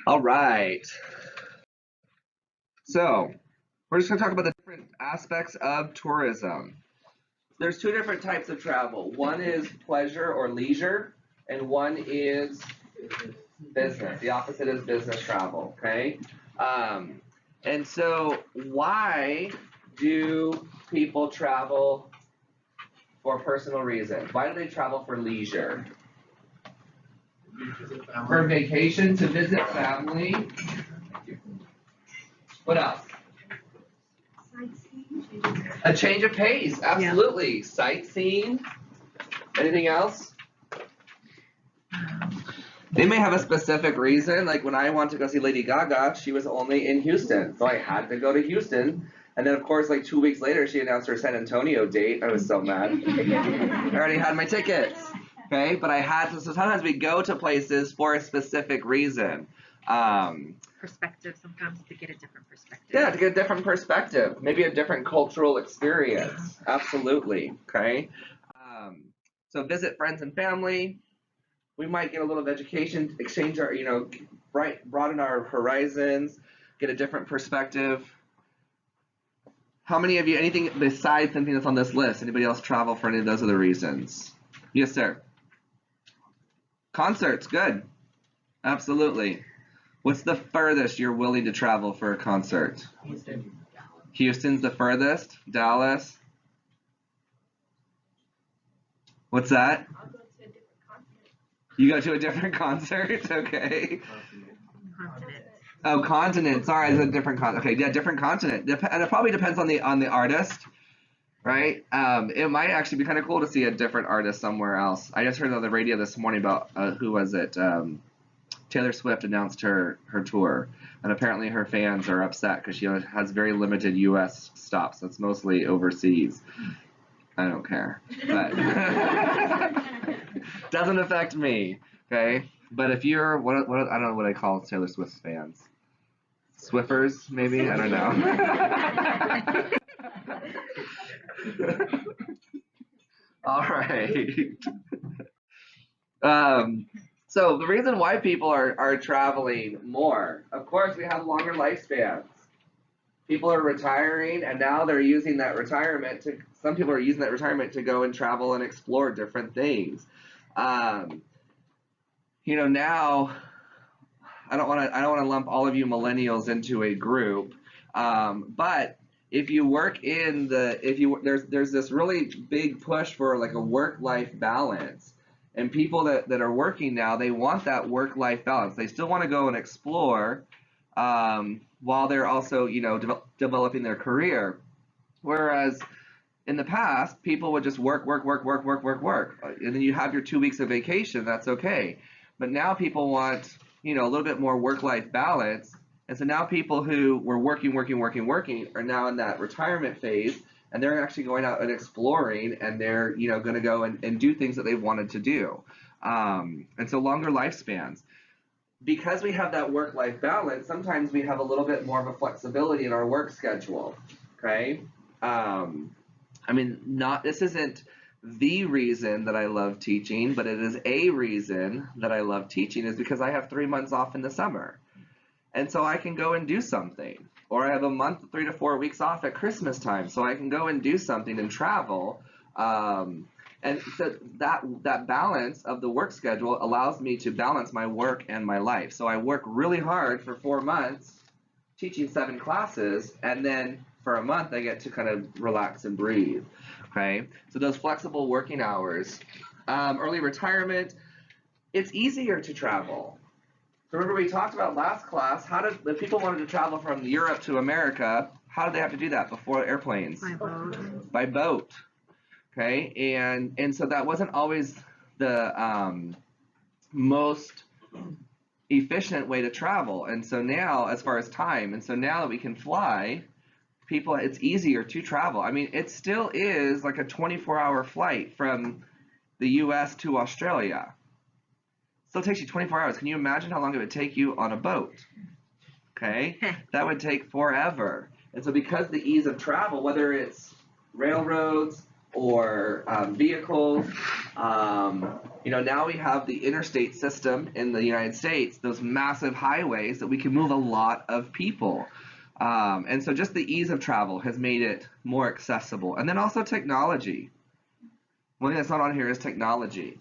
All right. So we're just going to talk about the different aspects of tourism. There's two different types of travel. One is pleasure or leisure, and one is business. The opposite is business travel. Okay. Um, and so, why do people travel for personal reasons? Why do they travel for leisure? For vacation, to visit family. What else? A change of pace, absolutely. Yeah. Sightseeing. Anything else? They may have a specific reason. Like when I wanted to go see Lady Gaga, she was only in Houston, so I had to go to Houston. And then, of course, like 2 weeks later, she announced her San Antonio date. I was so mad. I already had my tickets. Okay, but I had to. So sometimes we go to places for a specific reason. Perspective sometimes to get a different perspective. Yeah, to get a different perspective, maybe a different cultural experience. Absolutely. Okay. So visit friends and family. We might get a little education, exchange our, broaden our horizons, get a different perspective. How many of you, anything besides something that's on this list, anybody else travel for any of those other reasons? Yes, sir. Concerts, good. Absolutely. What's the furthest you're willing to travel for a concert? Houston. Houston's the furthest? Dallas? What's that? I'll go to a different continent. You go to a different concert? Okay. Continent. Oh, continent. Sorry, it's a different continent. Okay, yeah, different continent. And it probably depends on the artist, right? It might actually be kind of cool to see a different artist somewhere else. I just heard on the radio this morning about who was it? Taylor Swift announced her tour, and apparently her fans are upset because she has very limited U.S. stops. It's mostly overseas. I don't care, but doesn't affect me. Okay, but if you're what I don't know what I call Taylor Swift fans. Swiffers, maybe? I don't know. All right. So the reason why people are traveling more, of course, we have longer lifespans. People are retiring, and now they're using that retirement to. Some people are using that retirement to go and travel and explore different things. Now I don't want to lump all of you millennials into a group, but if you work in there's this really big push for like a work-life balance. And people that are working now, they want that work-life balance. They still want to go and explore while they're also, developing their career. Whereas in the past, people would just work. And then you have your 2 weeks of vacation. That's okay. But now people want, a little bit more work-life balance. And so now people who were working are now in that retirement phase. And they're actually going out and exploring, and they're, going to go and do things that they've wanted to do. And so longer lifespans. Because we have that work-life balance, sometimes we have a little bit more of a flexibility in our work schedule, okay? This isn't the reason that I love teaching, but it is a reason that I love teaching is because I have 3 months off in the summer. And so I can go and do something. Or I have a month, 3 to 4 weeks off at Christmas time, so I can go and do something and travel. And so that balance of the work schedule allows me to balance my work and my life. So I work really hard for 4 months, teaching 7 classes, and then for a month I get to kind of relax and breathe. Okay, so those flexible working hours, early retirement, it's easier to travel. Remember we talked about last class, if people wanted to travel from Europe to America, how did they have to do that before airplanes? By boat. By boat. Okay, and so that wasn't always the most efficient way to travel. And so now, as far as time, and so now that we can fly, it's easier to travel. It still is like a 24-hour flight from the U.S. to Australia. Still takes you 24 hours. Can you imagine how long it would take you on a boat? Okay, that would take forever. And so because the ease of travel, whether it's railroads, or vehicles. Now we have the interstate system in the United States, those massive highways that we can move a lot of people. And so just the ease of travel has made it more accessible. And then also technology. One thing that's not on here is technology.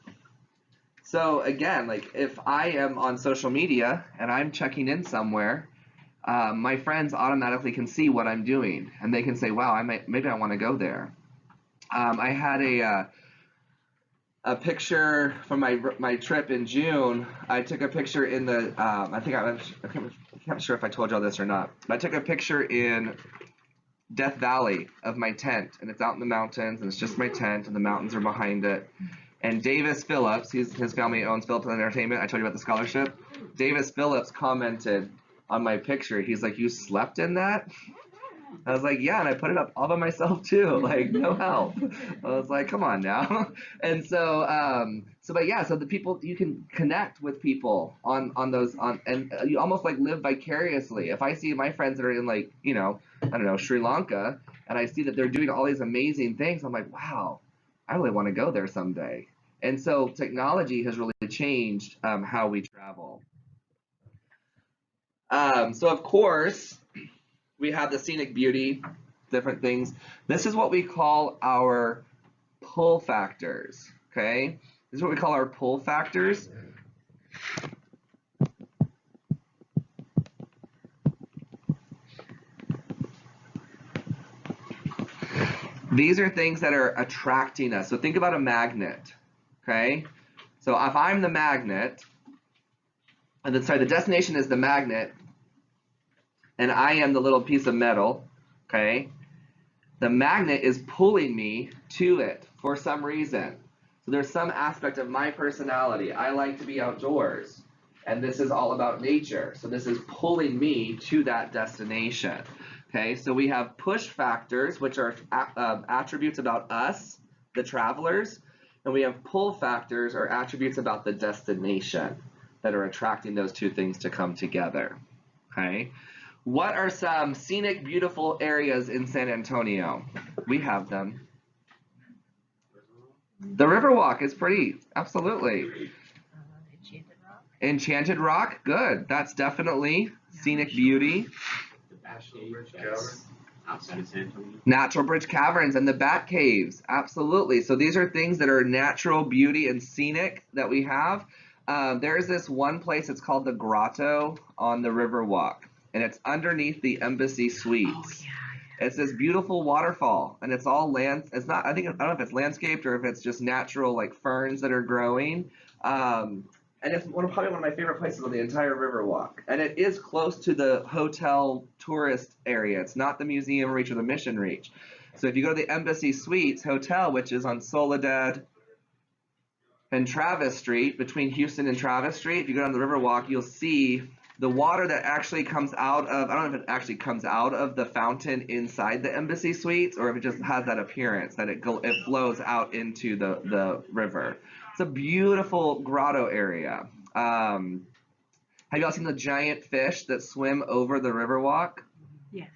So again, like if I am on social media and I'm checking in somewhere, my friends automatically can see what I'm doing, and they can say, "Wow, maybe I want to go there." I had a picture from my trip in June. I took a picture in the I can't sure if I told y'all this or not. But I took a picture in Death Valley of my tent, and it's out in the mountains, and it's just my tent, and the mountains are behind it. And Davis Phillips, his family owns Phillips Entertainment. I told you about the scholarship. Davis Phillips commented on my picture. He's like, "You slept in that?" I was like, "Yeah," and I put it up all by myself too, like no help. I was like, "Come on now." And so the people, you can connect with people on those, and you almost like live vicariously. If I see my friends that are in like, I don't know, Sri Lanka, and I see that they're doing all these amazing things, I'm like, wow, I really want to go there someday. And so technology has really changed how we travel. So of course, we have the scenic beauty, different things. This is what we call our pull factors, okay? This is what we call our pull factors. These are things that are attracting us. So think about a magnet, okay? So if I'm the magnet, and the destination is the magnet, and I am the little piece of metal, okay? The magnet is pulling me to it for some reason. So there's some aspect of my personality. I like to be outdoors, and this is all about nature. So this is pulling me to that destination. Okay, so we have push factors, which are attributes about us, the travelers, and we have pull factors, or attributes about the destination, that are attracting those two things to come together. Okay, what are some scenic, beautiful areas in San Antonio? We have them. The Riverwalk is pretty, absolutely. Enchanted Rock. Enchanted Rock, good. That's definitely scenic beauty. Outside of San Antonio. Natural Bridge Caverns and the Bat Caves, absolutely. So these are things that are natural beauty and scenic that we have. There's this one place, it's called the Grotto on the Riverwalk, and it's underneath the Embassy Suites. Oh, yeah. It's this beautiful waterfall, and it's all it's not, I don't know if it's landscaped or if it's just natural, like ferns that are growing. And it's probably one of my favorite places on the entire Riverwalk. And it is close to the hotel tourist area. It's not the Museum Reach or the Mission Reach. So if you go to the Embassy Suites Hotel, which is on Soledad and Travis Street, between Houston and Travis Street, if you go down the Riverwalk, you'll see the water that actually comes out of, I don't know if it actually comes out of the fountain inside the Embassy Suites, or if it just has that appearance that it flows out into the river. It's a beautiful grotto area. Have y'all seen the giant fish that swim over the Riverwalk? Yes.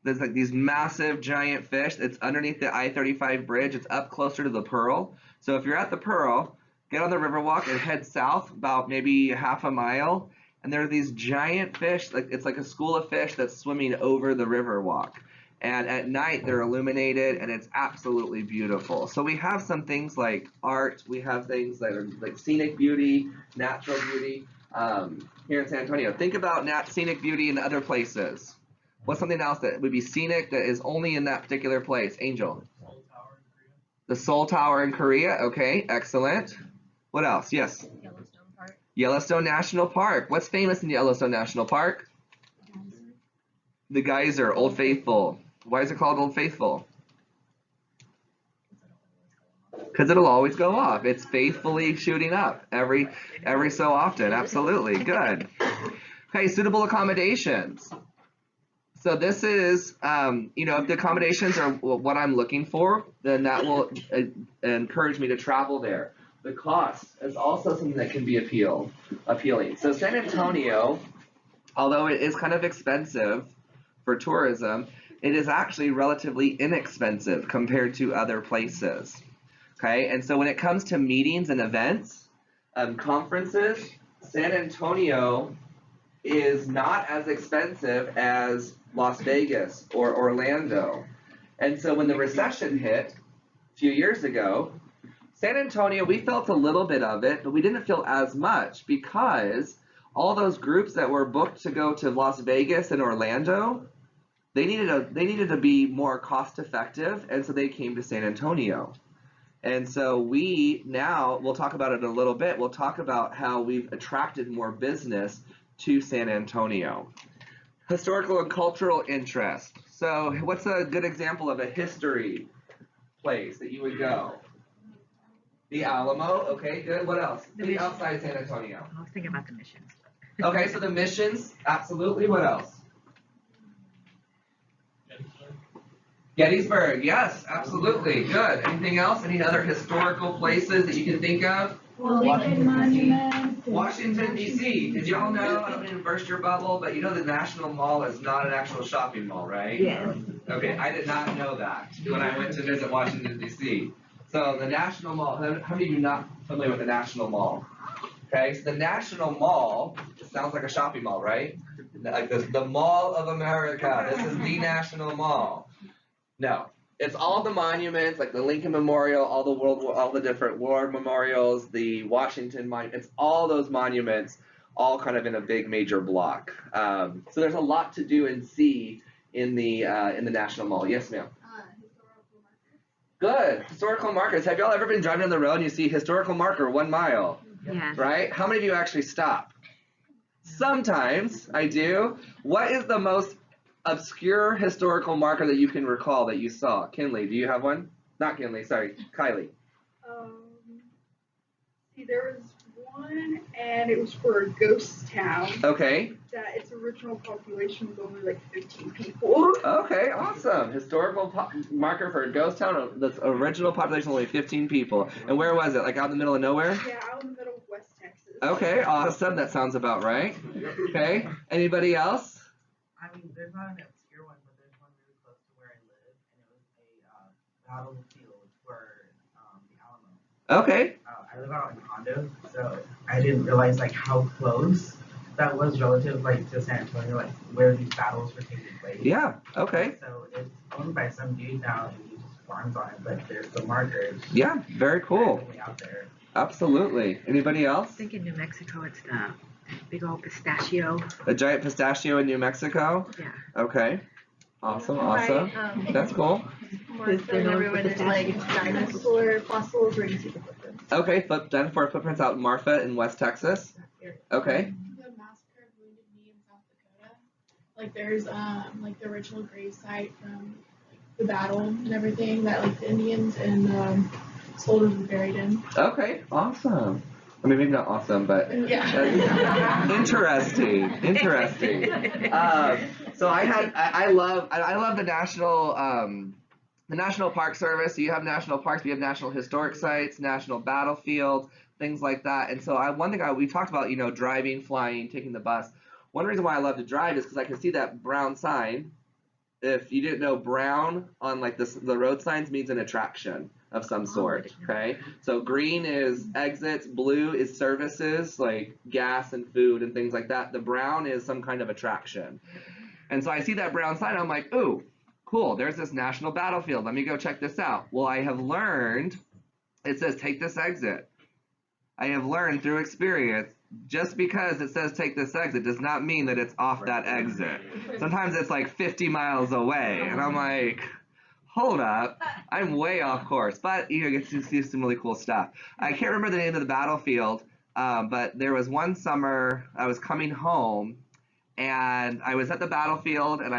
There's like these massive giant fish. It's underneath the I-35 bridge. It's up closer to the Pearl. So if you're at the Pearl, get on the Riverwalk and head south about maybe half a mile, and there are these giant fish. It's like a school of fish that's swimming over the Riverwalk. And at night they're illuminated, and it's absolutely beautiful. So we have some things like art. We have things that are like scenic beauty, natural beauty here in San Antonio. Think about scenic beauty in other places. What's something else that would be scenic that is only in that particular place? Angel. The Seoul Tower in Korea. Okay, excellent. What else? Yes. Yellowstone Park. Yellowstone National Park. What's famous in Yellowstone National Park? The geyser, Old Faithful. Why is it called Old Faithful? Because it'll always go off. It's faithfully shooting up every so often. Absolutely. Good. Okay, suitable accommodations. So this is, if the accommodations are what I'm looking for, then that will encourage me to travel there. The cost is also something that can be appealing. So San Antonio, although it is kind of expensive for tourism, it is actually relatively inexpensive compared to other places. Okay, and so when it comes to meetings and events, conferences, San Antonio is not as expensive as Las Vegas or Orlando. And so when the recession hit a few years ago, San Antonio, we felt a little bit of it, but we didn't feel as much because all those groups that were booked to go to Las Vegas and Orlando, they needed to be more cost effective, and so they came to San Antonio. And so we'll talk about it in a little bit. We'll talk about how we've attracted more business to San Antonio. Historical and cultural interest. So what's a good example of a history place that you would go? The Alamo. Okay, good. What else? The outside San Antonio. I was thinking about the missions. Okay, so the missions. Absolutely. What else? Gettysburg. Yes, absolutely. Good. Anything else? Any other historical places that you can think of? Lincoln Monument. Washington, D.C. Did y'all know, I don't mean to burst your bubble, but you know the National Mall is not an actual shopping mall, right? Yes. Okay, I did not know that when I went to visit Washington, D.C. So the National Mall, how many of you are not familiar with the National Mall? Okay, so the National Mall, it sounds like a shopping mall, right? Like the Mall of America. This is the National Mall. No. It's all the monuments, like the Lincoln Memorial, all the different war memorials, the Washington Monument. It's all those monuments, all kind of in a big major block. So there's a lot to do and see in the National Mall. Yes, ma'am. Historical markers. Good. Historical markers. Have y'all ever been driving on the road and you see historical marker 1 mile? Yes. Right? How many of you actually stop? Sometimes I do. What is the most obscure historical marker that you can recall that you saw? Kinley, do you have one? Not Kinley, sorry, Kylie. There was one, and it was for a ghost town. Okay. That its original population was only like 15 people. Okay, awesome. Historical marker for a ghost town. The original population only 15 people. And where was it? Like out in the middle of nowhere? Yeah, out in the middle of West Texas. Okay, awesome. That sounds about right. Okay. Anybody else? I mean, there's not an obscure one, but there's one really close to where I live, and it was a battlefield for the Alamo. Okay. I live out in condo, so I didn't realize like how close that was relative like to San Antonio, like where these battles were taking place. Yeah. Okay. So it's owned by some dude now, and he just farms on it, but there's the markers. Yeah. Very cool. Randomly out there. Absolutely. Anybody else? I think in New Mexico it's the big old pistachio. A giant pistachio in New Mexico? Yeah. Okay. Awesome, awesome. That's cool. Martha and everyone is like dinosaur fossils where you see the footprints. Okay, dinosaur footprints out in Marfa in West Texas. Okay. The massacre of Wounded Knee in South Dakota. Like there's like the original grave site from like the battle and everything that like the Indians and soldiers were buried in. Okay, awesome. I mean, maybe not awesome, but Yeah. interesting. So I love the National Park Service. So you have national parks, we have national historic sites, national battlefield, things like that. And so one thing we talked about, driving, flying, taking the bus. One reason why I love to drive is because I can see that brown sign. If you didn't know, brown on like the road signs means an attraction of some sort. Okay, so green is exits, blue is services like gas and food and things like that. The brown is some kind of attraction. And so I see that brown sign, I'm like, ooh, cool, there's this national battlefield. Let me go check this out. Well, I have learned, it says take this exit. I have learned through experience, just because it says take this exit does not mean that it's off that exit. Sometimes it's like 50 miles away, and I'm like, hold up, I'm way off course. But you get to see some really cool stuff. I can't remember the name of the battlefield, but there was one summer I was coming home, and I was at the battlefield, and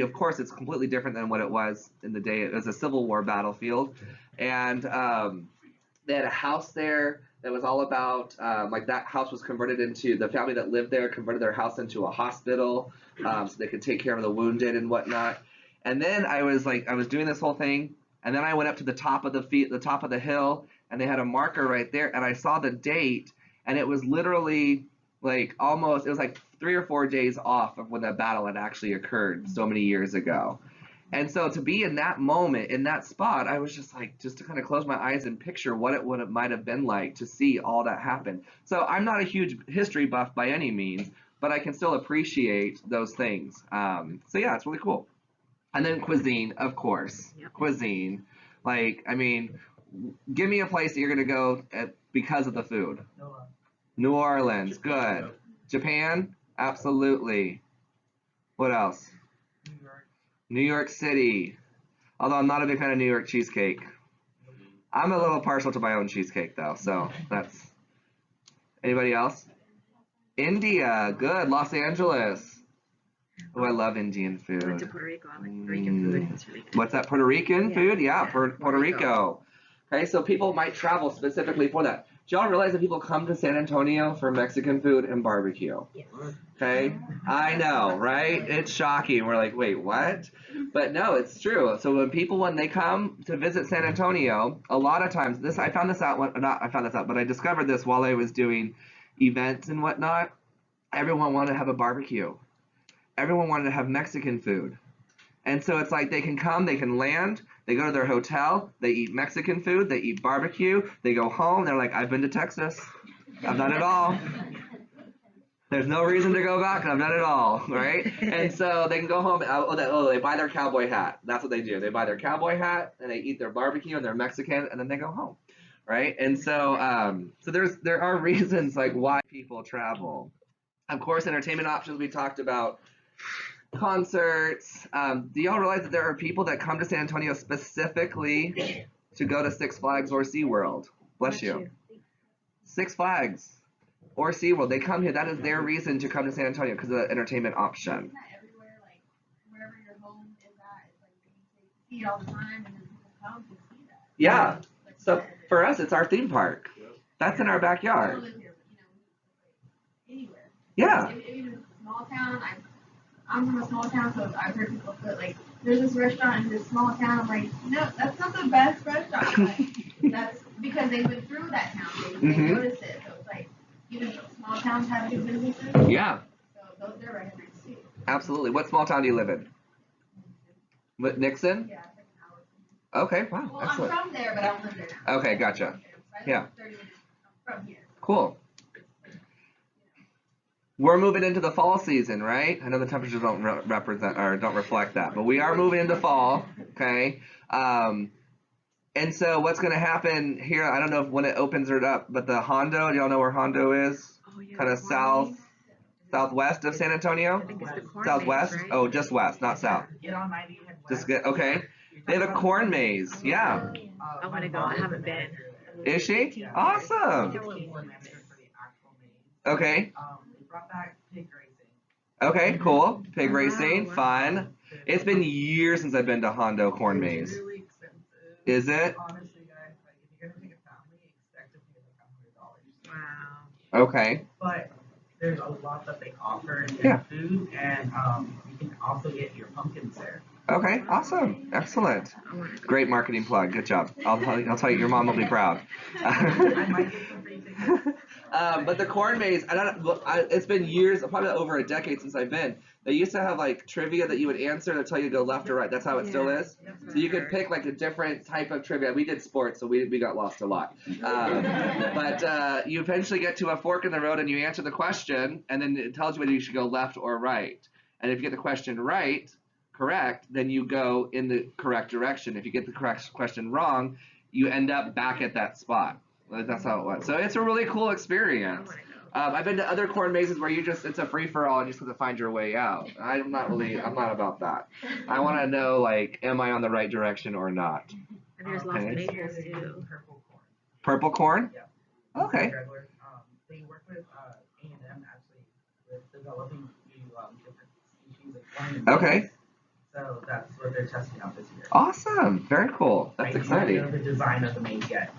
of course it's completely different than what it was in the day. It was a Civil War battlefield, and they had a house there that was all about, like that house was converted into, the family that lived there converted their house into a hospital, so they could take care of the wounded and whatnot. And then I was doing this whole thing, and then I went up to the top of the hill, and they had a marker right there, and I saw the date, and it was literally like it was like 3 or 4 days off of when that battle had actually occurred so many years ago. And so to be in that moment, in that spot, I was just like, just to kind of close my eyes and picture what it might have been like to see all that happen. So I'm not a huge history buff by any means, but I can still appreciate those things. So yeah, it's really cool. And then cuisine, of course. Yep. Cuisine. Like, I mean, give me a place that you're going to go because of the food. Noah. New Orleans, good. Japan, absolutely. What else? New York. New York City. Although I'm not a big fan of New York cheesecake. I'm a little partial to my own cheesecake though, so that's. Anybody else? India, good. Los Angeles. Oh, I love Indian I went food. to Puerto Rico. I like Puerto Rican food. It's really good. What's that? Puerto Rican Yeah. food? Yeah, Yeah, Puerto Puerto Rico. Okay, so people might travel specifically for that. Do y'all realize that people come to San Antonio for Mexican food and barbecue? Yes. Okay, I know, right? It's shocking. We're like, wait, what? But no, it's true. So when they come to visit San Antonio, a lot of times I discovered this while I was doing events and whatnot. Everyone wanted to have a barbecue. Everyone wanted to have Mexican food. And so it's like they can come, they can land, they go to their hotel, they eat Mexican food, they eat barbecue, they go home, they're like, I've been to Texas. I've done it all. There's no reason to go back, I've done it all, right? And so they can go home, they buy their cowboy hat. That's what they do. They buy their cowboy hat, and they eat their barbecue, and they're Mexican, and then they go home, right? And so there are reasons like why people travel. Of course, entertainment options we talked about. Concerts. Do y'all realize that there are people that come to San Antonio specifically to go to Six Flags or SeaWorld? Bless you. Six Flags or SeaWorld. They come here. That is their reason to come to San Antonio because of the entertainment option. Isn't that everywhere, like, wherever your home is at, it's like you see it all the time, and then people come to see that. Yeah. Like, So for us, it's our theme park. That's in our I don't backyard. live here, but anywhere. Yeah. Even if it's a small town, I'm from a small town, so I've heard people put like, there's this restaurant in this small town. I'm like, no, that's not the best restaurant. But that's because they went through that town. They noticed it. So it's like, even small towns have good businesses. Yeah. So they're recognized too. Absolutely. What small town do you live in? What, Nixon? Yeah, it's like an hour. Okay. Wow. Well, Excellent. I'm from there, but I don't live there now. Okay. Gotcha. So I Yeah. live 30 minutes from here. Cool. We're moving into the fall season, right? I know the temperatures don't represent or don't reflect that, but we are moving into fall, okay? And so what's going to happen here? I don't know if when it opens it up, but the Hondo. Do y'all know where Hondo is? Oh, yeah, Kind of Corn Maze. southwest of San Antonio. I think it's the corn Southwest? maze, right? Oh, just west, not south. Get on 90, head west. Just get okay. They have a corn maze. Yeah. I wanna go. I haven't been. Is she? Awesome. The manager for the actual maze. Okay. They brought back pig racing. Okay. Cool. Pig Wow, racing. wow. Fun. It's been years since I've been to Hondo Corn Maze. It's really expensive. Is it? Honestly, guys, like if you're gonna take a family, expect to pay like $100. Wow. Okay. But there's a lot that they offer in Yeah. food, and you can also get your pumpkins there. Okay. Awesome. Excellent. I wanna go. Great marketing plug. Good job. I'll tell you, your mom will be proud. I might get some free tickets. But the corn maze, it's been years, probably over a decade since I've been. They used to have like trivia that you would answer to tell you to go left or right. That's how it still is. So you could pick like a different type of trivia. We did sports, so we got lost a lot. But you eventually get to a fork in the road and you answer the question, and then it tells you whether you should go left or right. And if you get the question correct, then you go in the correct direction. If you get the correct question wrong, you end up back at that spot. That's how it was. So it's a really cool I experience. wanna go. I've been to other corn mazes where it's a free for all and you just have to find your way out. I'm not about that. I want to know, like, am I on the right direction or not? And there's Los Okay. Maples too. Purple corn. Purple corn? Yeah. Okay. Regular, they work with A&M actually with developing new different species of corn. and Okay. beans. So that's what they're testing out this year. Awesome. Very cool. That's I do not know exciting. the design of the maze yet.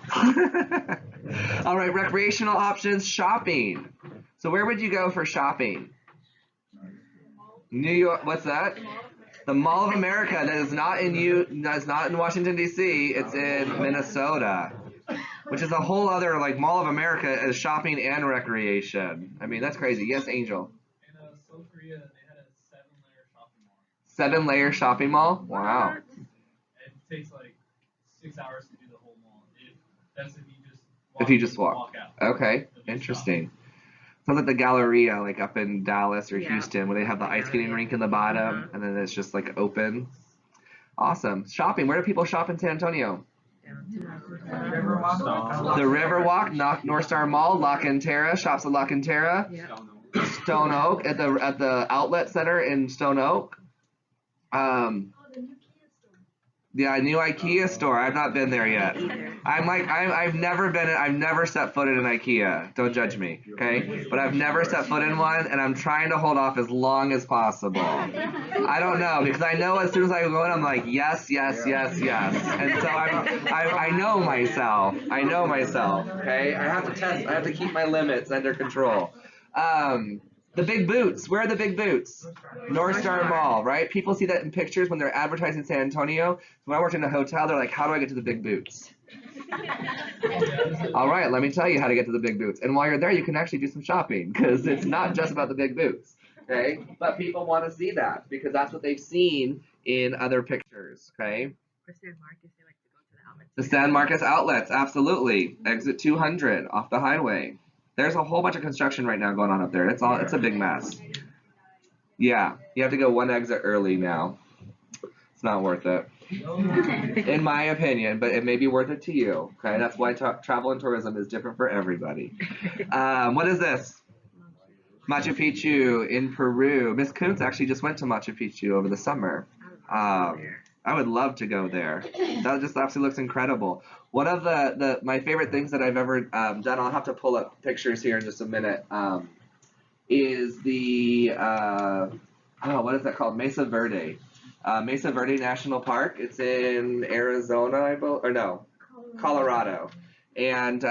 All right, recreational options, shopping. So where would you go for shopping? New York, what's that? The Mall of America. That's not in Washington D.C. It's in Minnesota, which is a whole other like Mall of America is shopping and recreation. I mean, that's crazy. Yes, Angel. In South Korea, they had a 7-layer shopping mall. 7-layer shopping mall. Wow. It takes like 6 hours to do the whole mall. That's If you just walk. out. Okay, interesting. Sounds like the Galleria, like up in Dallas or Yeah. Houston, where they have the ice skating rink in the bottom, and then it's just like open. Awesome. Shopping. Where do people shop in San Antonio? Riverwalk. The Riverwalk, North Star Mall, La Cantera, shops at La Cantera, Yeah. Stone Oak at the outlet center in Stone Oak. Yeah, new IKEA store. I've not been there yet. Either. I've never set foot in an IKEA. Don't judge me, okay? But I've never set foot in one, and I'm trying to hold off as long as possible. I don't know, because I know as soon as I go in, I'm like, yes, yes, yes, yes. And so I know myself. I know myself, okay? I have to test. I have to keep my limits under control. The big boots. Where are the big boots? North Star Mall, right? People see that in pictures when they're advertising San Antonio. When I worked in a hotel, they're like, how do I get to the big boots? All right, let me tell you how to get to the big boots. And while you're there, you can actually do some shopping, because it's not just about the big boots, okay? But people want to see that because that's what they've seen in other pictures, okay? For San Marcos, they like to go to the outlets. The San Marcos outlets, absolutely. Exit 200 off the highway. There's a whole bunch of construction right now going on up there. It's a big mess. Yeah, you have to go one exit early now. It's not worth it, in my opinion, but it may be worth it to you. Okay, that's why travel and tourism is different for everybody. What is this? Machu Picchu in Peru. Miss Kuntz actually just went to Machu Picchu over the summer. I would love to go there. That just absolutely looks incredible. One of my favorite things that I've ever done, I'll have to pull up pictures here in just a minute, is the, what is that called? Mesa Verde. Mesa Verde National Park. It's in Arizona, I believe, or no, Colorado. And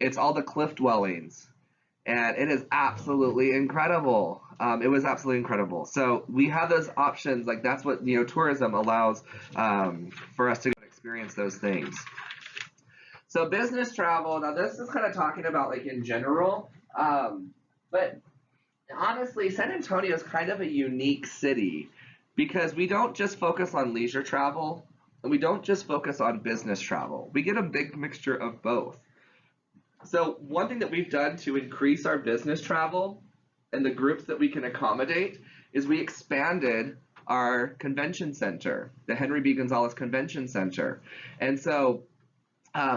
it's all the cliff dwellings. And it is absolutely incredible. It was absolutely incredible. So we have those options. Like that's what tourism allows for us to experience those things. So business travel. Now this is kind of talking about like in general, but honestly, San Antonio is kind of a unique city because we don't just focus on leisure travel and we don't just focus on business travel. We get a big mixture of both. So one thing that we've done to increase our business travel and the groups that we can accommodate is we expanded our convention center, the Henry B. Gonzalez Convention Center. And so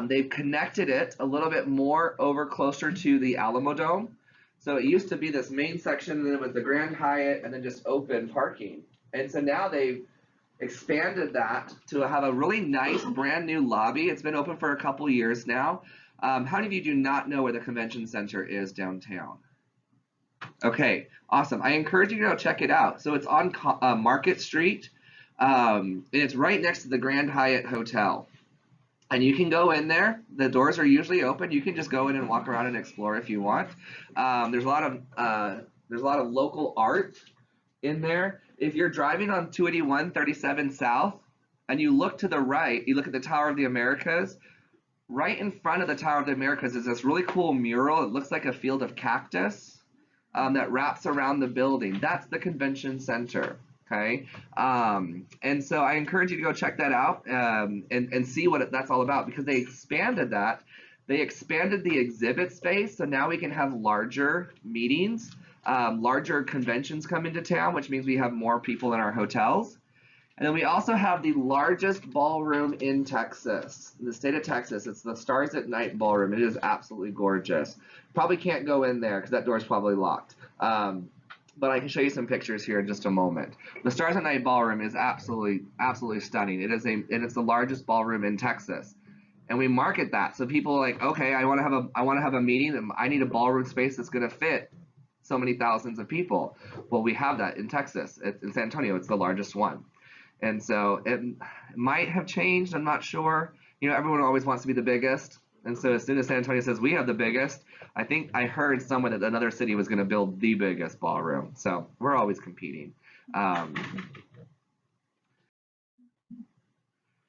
they've connected it a little bit more over closer to the Alamo Dome. So it used to be this main section, and then it was the Grand Hyatt, and then just open parking. And so now they've expanded that to have a really nice brand new lobby. It's been open for a couple years now. How many of you do not know where the convention center is downtown? Okay, awesome. I encourage you to go check it out. So it's on Market Street, and it's right next to the Grand Hyatt Hotel. And you can go in there. The doors are usually open. You can just go in and walk around and explore if you want. There's a lot of local art in there. If you're driving on 281 37 South and you look to the right, you look at the Tower of the Americas. Right in front of the Tower of the Americas is this really cool mural. It looks like a field of cactus that wraps around the building. That's the convention center. Okay, and so I encourage you to go check that out and see what that's all about because they expanded that. They expanded the exhibit space, so now we can have larger meetings, larger conventions come into town, which means we have more people in our hotels. And then we also have the largest ballroom in Texas, in the state of Texas. It's the Stars at Night Ballroom. It is absolutely gorgeous. Probably can't go in there because that door is probably locked. But I can show you some pictures here in just a moment. The Stars at Night Ballroom is absolutely stunning. It's the largest ballroom in Texas, and we market that so people are like, okay, I want to have a meeting, and I need a ballroom space that's going to fit so many thousands of people. Well, we have that in Texas. In San Antonio, it's the largest one, and so it might have changed. I'm not sure. Everyone always wants to be the biggest. And so as soon as San Antonio says we have the biggest, I think I heard somewhere that another city was going to build the biggest ballroom. So we're always competing.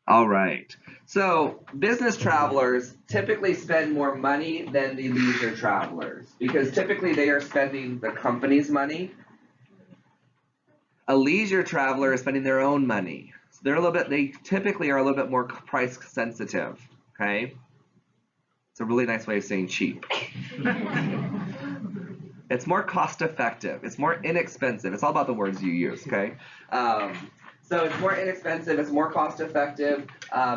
All right. So business travelers typically spend more money than the leisure travelers because typically they are spending the company's money. A leisure traveler is spending their own money. So they typically are a little bit more price sensitive, okay? It's a really nice way of saying cheap. It's more cost effective. It's more inexpensive. It's all about the words you use, okay? So it's more inexpensive. It's more cost effective.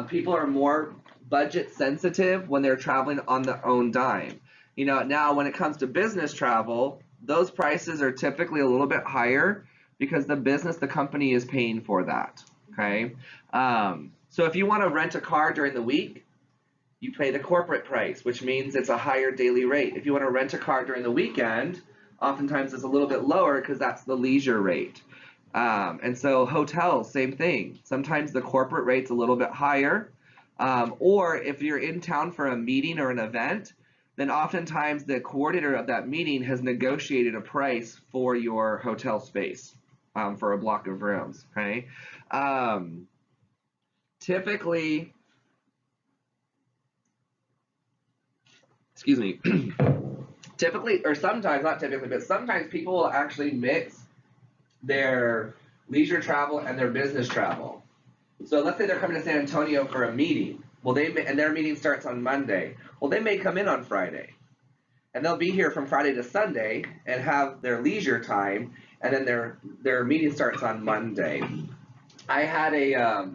People are more budget sensitive when they're traveling on their own dime. You know, now when it comes to business travel, those prices are typically a little bit higher because the company is paying for that, okay? So if you want to rent a car during the week, you pay the corporate price, which means it's a higher daily rate. If you want to rent a car during the weekend, oftentimes it's a little bit lower because that's the leisure rate. And so hotels, same thing. Sometimes the corporate rate's a little bit higher. Or if you're in town for a meeting or an event, then oftentimes the coordinator of that meeting has negotiated a price for your hotel space for a block of rooms, okay? Typically, excuse me, typically, or sometimes, not typically, but sometimes people will actually mix their leisure travel and their business travel. So let's say they're coming to San Antonio for a meeting. Well, and their meeting starts on Monday. Well, they may come in on Friday. And they'll be here from Friday to Sunday and have their leisure time, and then their meeting starts on Monday. I had a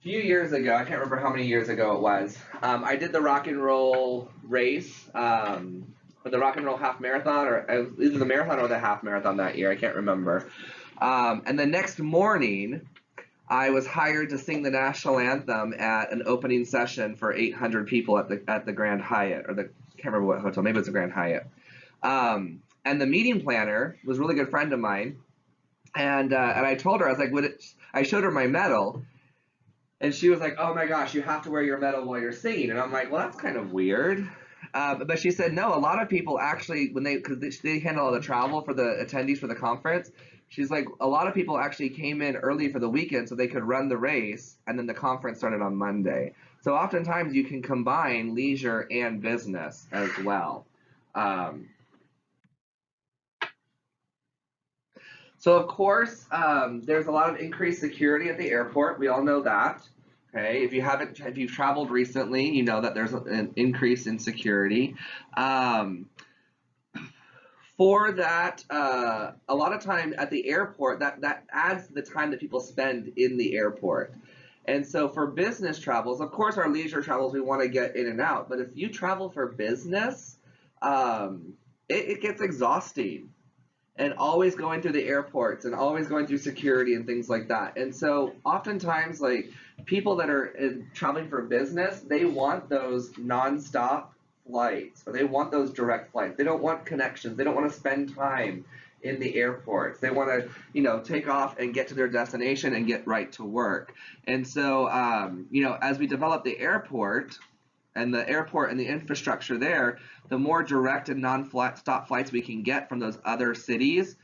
few years ago, I can't remember how many years ago it was, I did the rock and roll race, for the rock and roll half marathon, or either the marathon or the half marathon that year, I can't remember. And the next morning, I was hired to sing the national anthem at an opening session for 800 people at the Grand Hyatt, or I can't remember what hotel, maybe it was the Grand Hyatt. And the meeting planner was a really good friend of mine, and I told her, I was like, I showed her my medal. And she was like, oh my gosh, you have to wear your medal while you're singing. And I'm like, well, that's kind of weird. But she said, no, a lot of people actually, because they handle all the travel for the attendees for the conference, she's like, a lot of people actually came in early for the weekend so they could run the race, and then the conference started on Monday. So oftentimes you can combine leisure and business as well. So of course, there's a lot of increased security at the airport. We all know that. Okay, if you've traveled recently, you know that there's an increase in security. For that, a lot of time at the airport, that adds to the time that people spend in the airport. And so for business travels, of course, our leisure travels, we want to get in and out. But if you travel for business, it gets exhausting. And always going through the airports and always going through security and things like that. And so oftentimes, like, people that are traveling for business, they want those nonstop flights, or they want those direct flights. They don't want connections. They don't want to spend time in the airports. They want to, take off and get to their destination and get right to work. And so, as we develop the airport and the infrastructure there, the more direct and non-stop flights we can get from those other cities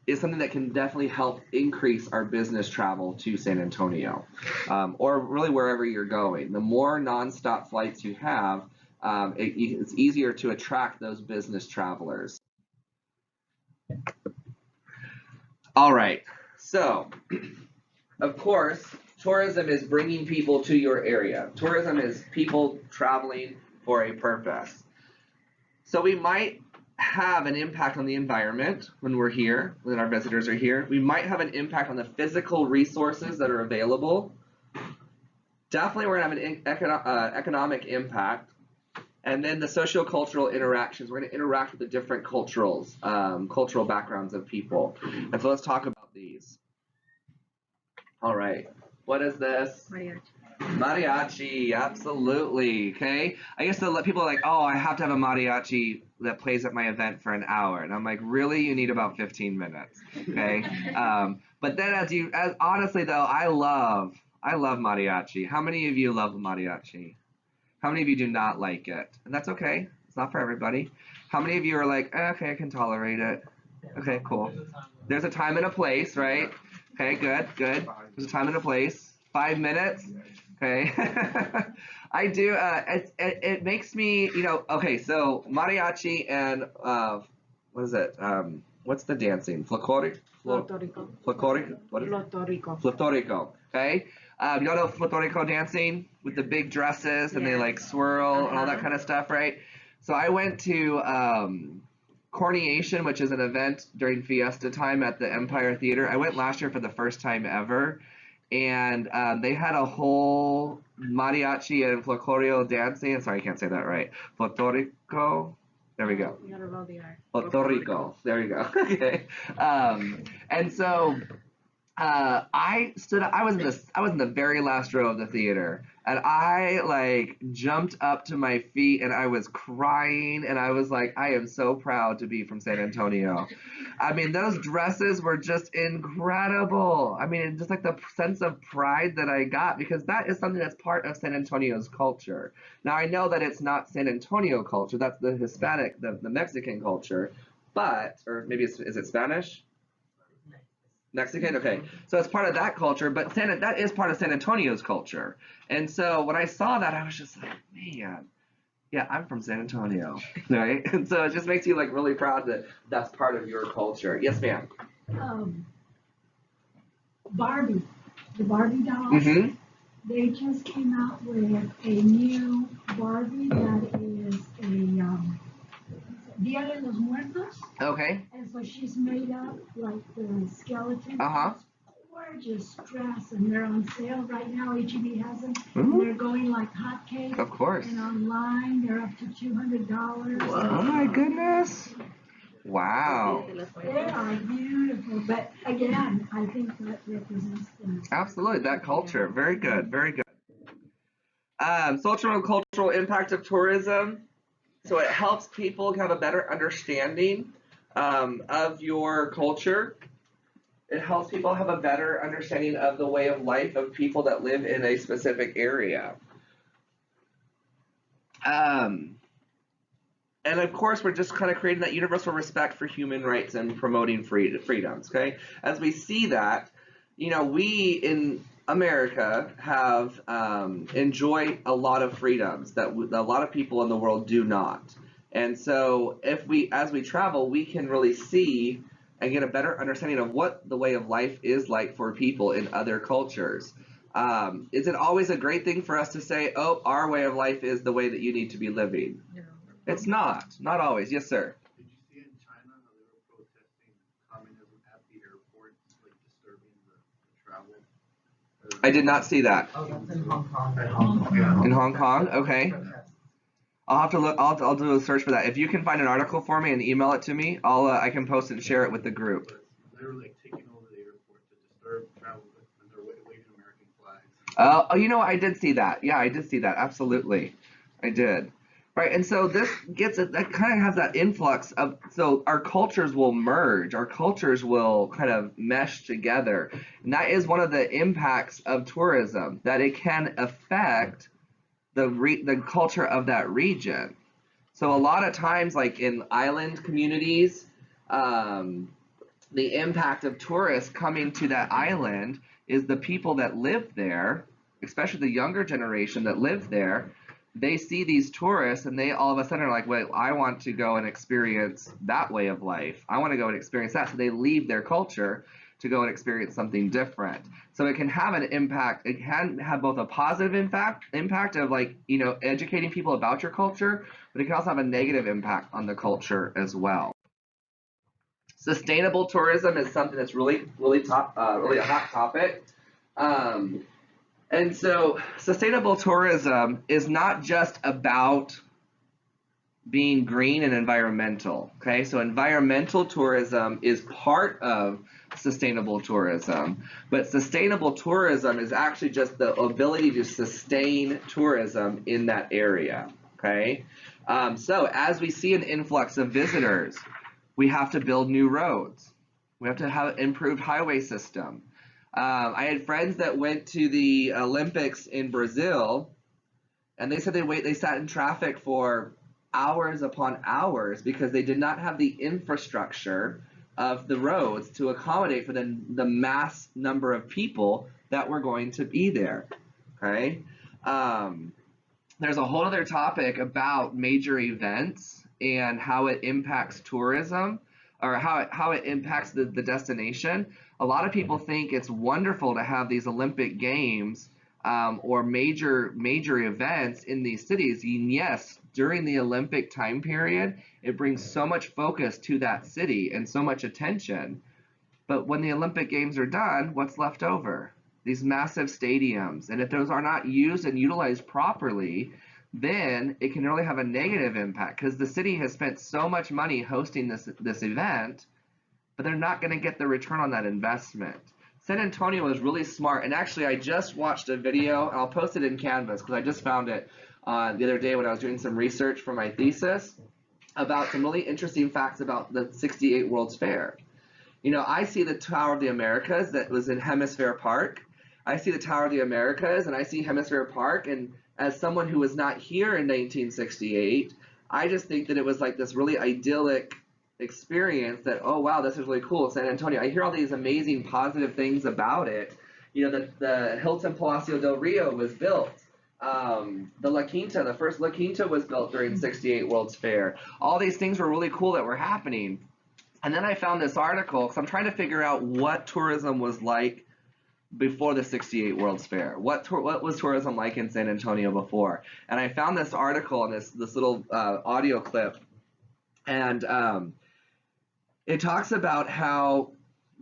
is something that can definitely help increase our business travel to San Antonio, or really wherever you're going. The more non-stop flights you have, it's easier to attract those business travelers. All right, so of course, tourism is bringing people to your area. Tourism is people traveling for a purpose. So we might have an impact on the environment when we're here, when our visitors are here. We might have an impact on the physical resources that are available. Definitely we're going to have an economic impact. And then the socio-cultural interactions. We're going to interact with the different cultural backgrounds of people. And so let's talk about these. All right. What is this? Mariachi. Mariachi, absolutely. Okay. I used to let people like, oh, I have to have a mariachi that plays at my event for an hour, and I'm like, really? You need about 15 minutes. Okay. But then as honestly though, I love mariachi. How many of you love mariachi? How many of you do not like it? And that's okay. It's not for everybody. How many of you are like, okay, I can tolerate it? Okay, cool. There's a time and a place, right? Okay, good. There's a time and a place. 5 minutes. Okay. I do. It makes me, okay. So mariachi and what is it? What's the dancing? Flocori? Florico. Flocori? What is it? Florico. Florico. Okay. Y'all know Florico dancing with the big dresses and they like swirl and all that kind of stuff, right? So I went to Corneation, which is an event during Fiesta time at the Empire Theater. I went last year for the first time ever, and they had a whole mariachi and flocorio dancing. Sorry, I can't say that right. Florico. There we go. You gotta roll the R. Puerto Rico. There you go. Okay. And so I was in the very last row of the theater, and I like jumped up to my feet and I was crying and I was like, I am so proud to be from San Antonio. I mean, those dresses were just incredible. I mean, just like the sense of pride that I got, because that is something that's part of San Antonio's culture. Now, I know that it's not San Antonio culture, that's the Hispanic, the Mexican culture, but, or maybe is it Spanish? Mexican? Okay. So it's part of that culture, but that is part of San Antonio's culture. And so when I saw that, I was just like, man, yeah, I'm from San Antonio, right? And so it just makes you like really proud that that's part of your culture. Yes, ma'am. Barbie, the Barbie dolls, Mm-hmm. they just came out with a new Barbie that is a Dia de los Muertos. Okay. And so she's made up like the skeleton. Uh-huh. Gorgeous dress, and they're on sale right now. HEB has them. Mhm. They're going like hotcakes. Of course. And online, they're up to $200. Oh my goodness. Wow. They are beautiful, but again, I think that represents the Absolutely, that culture. Very good. Very good. Social and cultural impact of tourism. So it helps people have a better understanding of your culture. It helps people have a better understanding of the way of life of people that live in a specific area. And of course, we're just kind of creating that universal respect for human rights and promoting freedoms, okay? As we see that, you know, we in America have enjoy a lot of freedoms that a lot of people in the world do not. And so as we travel, we can really see and get a better understanding of what the way of life is like for people in other cultures. Is it always a great thing for us to say, oh, our way of life is the way that you need to be living? No. It's not always. Yes, sir. Did you see in China how they were protesting communism at the airports, like disturbing the travel? I did not see that. Oh, that's in Hong Kong. At Hong Kong, yeah. In Hong Kong? Okay. I'll have to look. I'll do a search for that. If you can find an article for me and email it to me, I can post it and share it with the group. They were like taking over the airport to disturb travel, and they're waving American flags. Oh, you know, I did see that. Yeah, I did see that. Absolutely, I did. Right, and so this that kind of has that influx of, so our cultures will merge, our cultures will kind of mesh together, and that is one of the impacts of tourism, that it can affect the culture of that region. So a lot of times, like in island communities, the impact of tourists coming to that island is the people that live there, especially the younger generation that live there. They see these tourists and they all of a sudden are like, wait, I want to go and experience that way of life. I want to go and experience that. So they leave their culture to go and experience something different. So it can have an impact. It can have both a positive impact of, like, you know, educating people about your culture, but it can also have a negative impact on the culture as well. Sustainable tourism is something that's really a hot topic. And so sustainable tourism is not just about being green and environmental, okay? So environmental tourism is part of sustainable tourism, but sustainable tourism is actually just the ability to sustain tourism in that area, okay? So as we see an influx of visitors, we have to build new roads. We have to have an improved highway system. I had friends that went to the Olympics in Brazil, and they said they sat in traffic for hours upon hours because they did not have the infrastructure of the roads to accommodate for the mass number of people that were going to be there. Okay, there's a whole other topic about major events and how it impacts tourism, or how it impacts the destination. A lot of people think it's wonderful to have these Olympic Games or major events in these cities. And yes, during the Olympic time period, it brings so much focus to that city and so much attention. But when the Olympic Games are done, what's left over? These massive stadiums. And if those are not used and utilized properly, then it can really have a negative impact, because the city has spent so much money hosting this event, but they're not going to get the return on that investment. San Antonio was really smart, and actually I just watched a video, and I'll post it in Canvas because I just found it the other day when I was doing some research for my thesis about some really interesting facts about the '68 World's Fair. You know, I see the Tower of the Americas that was in Hemisphere Park. I see the Tower of the Americas, and I see Hemisphere Park, and as someone who was not here in 1968, I just think that it was like this really idyllic experience that, oh wow, this is really cool, San Antonio. I hear all these amazing positive things about it. You know, the Hilton Palacio del Rio was built. The La Quinta, the first La Quinta was built during '68 World's Fair. All these things were really cool that were happening. And then I found this article, because I'm trying to figure out what tourism was like before the '68 World's Fair. What was tourism like in San Antonio before? And I found this article and this little audio clip, and it talks about how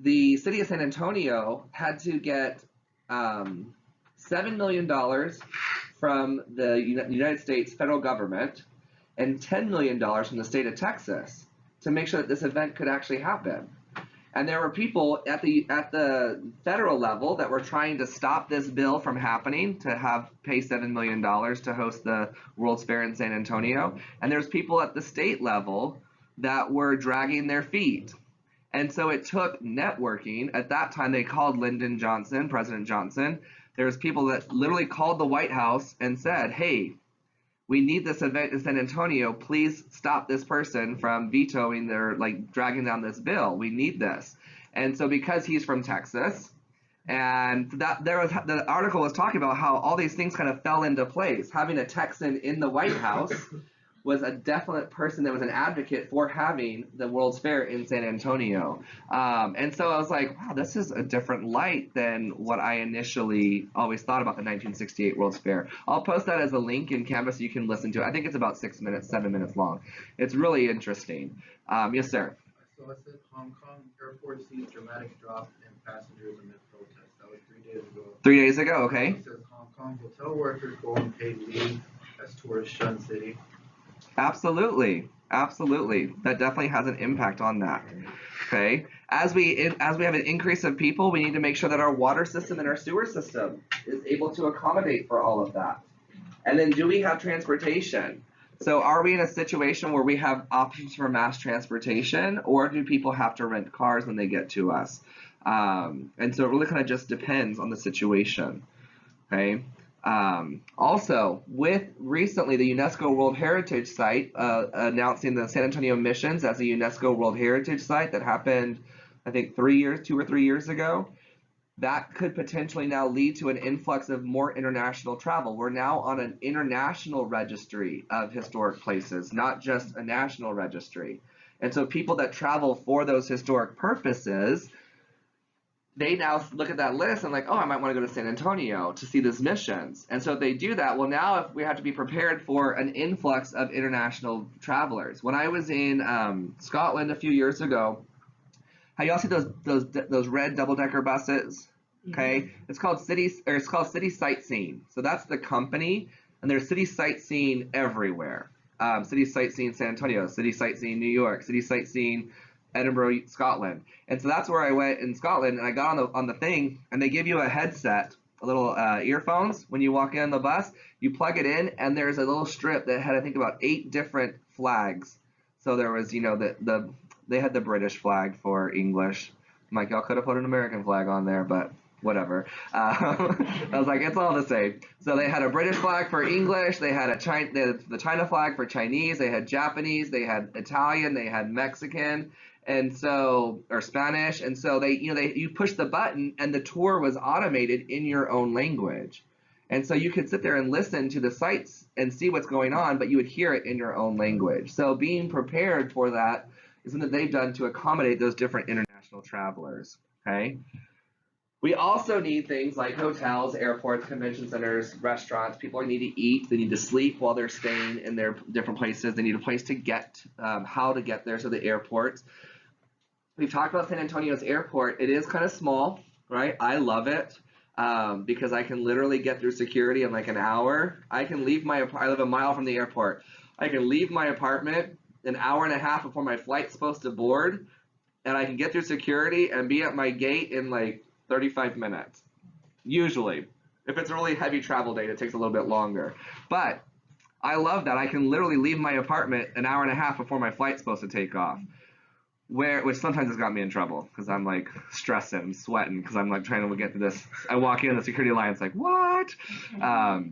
the city of San Antonio had to get $7 million from the United States federal government and $10 million from the state of Texas to make sure that this event could actually happen. And there were people at the federal level that were trying to stop this bill from happening, to pay $7 million to host the World's Fair in San Antonio. And there's people at the state level that were dragging their feet. And so it took networking. At that time, they called Lyndon Johnson, President Johnson. There's people that literally called the White House and said, hey, we need this event in San Antonio. Please stop this person from vetoing their, dragging down this bill. We need this. And so because he's from Texas, and the article was talking about how all these things kind of fell into place. Having a Texan in the White House was a definite person that was an advocate for having the World's Fair in San Antonio. And so I was like, wow, this is a different light than what I initially always thought about the 1968 World's Fair. I'll post that as a link in Canvas so you can listen to it. I think it's about 7 minutes long. It's really interesting. Yes, sir. So it said Hong Kong airport sees dramatic drop in passengers amid protests. That was 3 days ago. 3 days ago, okay. It says Hong Kong hotel workers go on paid leave as tourists shun city. Absolutely. That definitely has an impact on that. Okay. As we have an increase of people, we need to make sure that our water system and our sewer system is able to accommodate for all of that. And then, do we have transportation? So are we in a situation where we have options for mass transportation, or do people have to rent cars when they get to us? And so it really kind of just depends on the situation. Okay. Also, with recently the UNESCO World Heritage Site announcing the San Antonio missions as a UNESCO World Heritage Site, that happened, I think 2 or 3 years ago, that could potentially now lead to an influx of more international travel. We're now on an international registry of historic places, not just a national registry. And so people that travel for those historic purposes, they now look at that list and oh, I might want to go to San Antonio to see these missions. And so if they do that, well, now if we have to be prepared for an influx of international travelers. When I was in Scotland a few years ago, how y'all see those red double-decker buses? Okay, it's called City Sightseeing. So that's the company, and there's City Sightseeing everywhere. City Sightseeing San Antonio, City Sightseeing New York, City Sightseeing Edinburgh, Scotland. And so that's where I went in Scotland, and I got on the thing, and they give you a headset, a little earphones when you walk in the bus. You plug it in, and there's a little strip that had, I think, about 8 different flags. So there was, they had the British flag for English. I'm like, y'all could have put an American flag on there, but whatever. I was like, it's all the same. So they had a British flag for English. They had the China flag for Chinese. They had Japanese. They had Italian. They had Mexican. And so, or Spanish, and so you push the button and the tour was automated in your own language. And so you could sit there and listen to the sites and see what's going on, but you would hear it in your own language. So being prepared for that is something that they've done to accommodate those different international travelers. Okay. We also need things like hotels, airports, convention centers, restaurants. People need to eat. They need to sleep while they're staying in their different places. They need a place to get, how to get there, so the airports. We've talked about San Antonio's airport. It is kind of small, right? I love it because I can literally get through security in like an hour. I live a mile from the airport. I can leave my apartment an hour and a half before my flight's supposed to board, and I can get through security and be at my gate in like 35 minutes, usually. If it's a really heavy travel day, it takes a little bit longer. But I love that. I can literally leave my apartment an hour and a half before my flight's supposed to take off. Which sometimes has got me in trouble because I'm like stressing, I'm sweating because I'm like trying to get to this. I walk in, the security line, it's like, what? But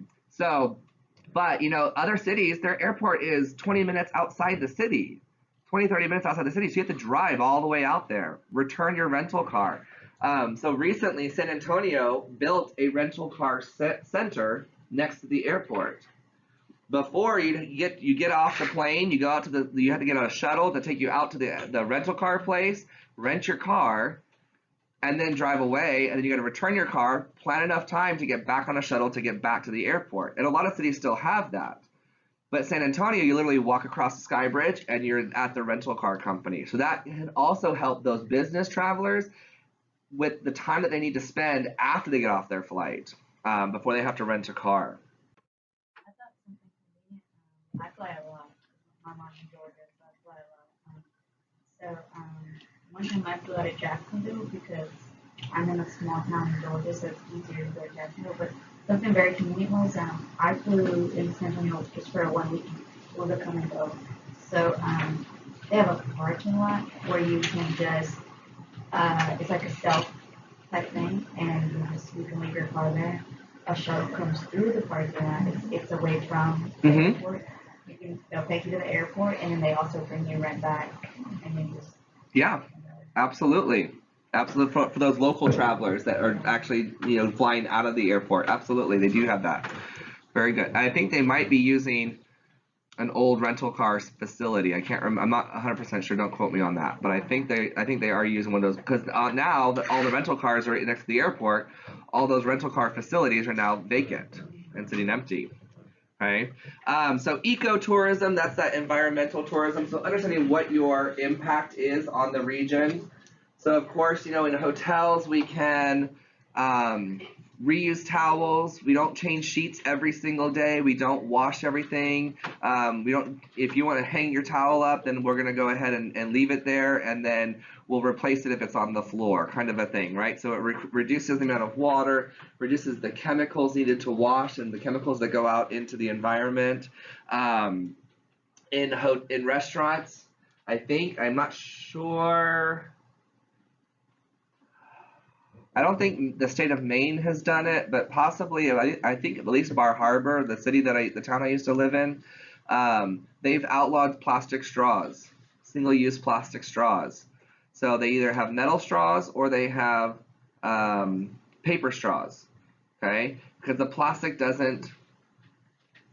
other cities, their airport is 20 minutes outside the city, 20, 30 minutes outside the city. So you have to drive all the way out there, return your rental car. So recently, San Antonio built a rental car center next to the airport. Before you get off the plane, you have to get on a shuttle to take you out to the rental car place, rent your car, and then drive away. And then you got to return your car, plan enough time to get back on a shuttle to get back to the airport. And a lot of cities still have that. But San Antonio, you literally walk across the Sky Bridge and you're at the rental car company. So that can also help those business travelers with the time that they need to spend after they get off their flight, before they have to rent a car. I thought something convenient. I fly a lot. My mom's in Georgia, so I fly a lot. One time I flew out of Jacksonville because I'm in a small town in Georgia, so it's easier to go to Jacksonville. But something very convenient was I flew in San Antonio just for a 1 week. Flew to come and go. So they have a parking lot where you can just it's like a self type thing, and you can leave your car there. A shuttle comes through the parking lot. It's away from the airport. They'll take you to the airport, and then they also bring you right back, and then just Absolutely. For those local travelers that are actually flying out of the airport, absolutely, they do have that. Very good. I think they might be using an old rental car facility. I can't remember. I'm not 100% sure. Don't quote me on that. But I think they are using one of those because now that all the rental cars are right next to the airport, all those rental car facilities are now vacant and sitting empty. Okay. So ecotourism, that's that environmental tourism. So understanding what your impact is on the region. So of course, in hotels we can reuse towels. We don't change sheets every single day. We don't wash everything. If you want to hang your towel up, then we're going to go ahead and leave it there, and then we'll replace it if it's on the floor, kind of a thing, right? So it reduces the amount of water, reduces the chemicals needed to wash and the chemicals that go out into the environment. In restaurants, I'm not sure. I don't think the state of Maine has done it, but possibly, I think at least Bar Harbor, the town I used to live in, they've outlawed plastic straws, single-use plastic straws. So they either have metal straws or they have paper straws, okay? Because the plastic plastic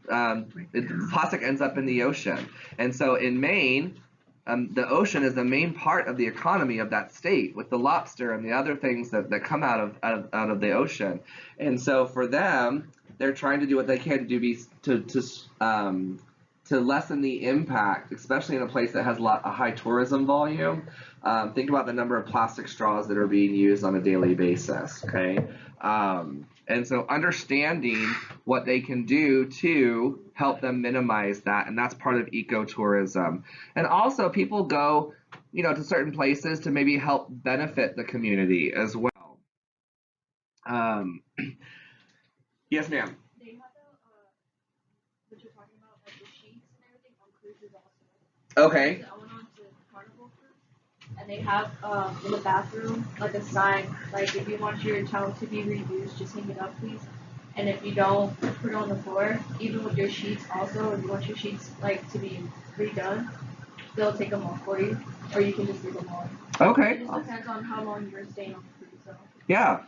ends up in the ocean. And so in Maine, the ocean is the main part of the economy of that state, with the lobster and the other things that come out of the ocean. And so for them, they're trying to do what they can to lessen the impact, especially in a place that has a high tourism volume. Think about the number of plastic straws that are being used on a daily basis. Okay. And so understanding what they can do to help them minimize that, and that's part of ecotourism. And also people go, to certain places to maybe help benefit the community as well. Yes, ma'am. They have what you're talking about, like the sheets and everything on cruises also. Okay. I went on to Carnival Cruise, and they have in the bathroom like a sign, like if you want your towel to be reused, just hang it up, please. And if you don't, put it on the floor. Even with your sheets, also, if you want your sheets to be redone, they'll take them off for you, or you can just leave them on. Okay. It just depends on how long you're staying on the cruise. So. Yeah.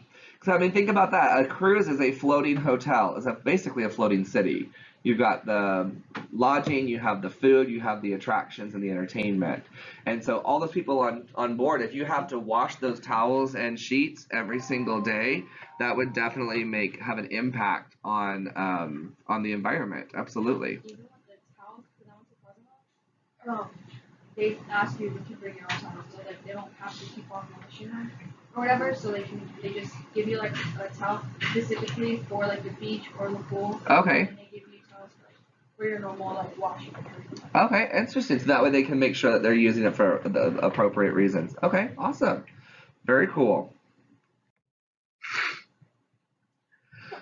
So I mean, think about that. A cruise is a floating hotel. It's basically a floating city. You've got the lodging, you have the food, you have the attractions and the entertainment. And so all those people on board, if you have to wash those towels and sheets every single day, that would definitely have an impact on the environment. Absolutely. Even with the towels, because I went to Plaza, they ask you to bring your own towels so that they don't have to keep on washing them or whatever. So they just give you like a towel specifically for like the beach or the pool. Okay. And they give you towels for your normal like washing. Okay, interesting. So that way they can make sure that they're using it for the appropriate reasons. Okay, awesome. Very cool.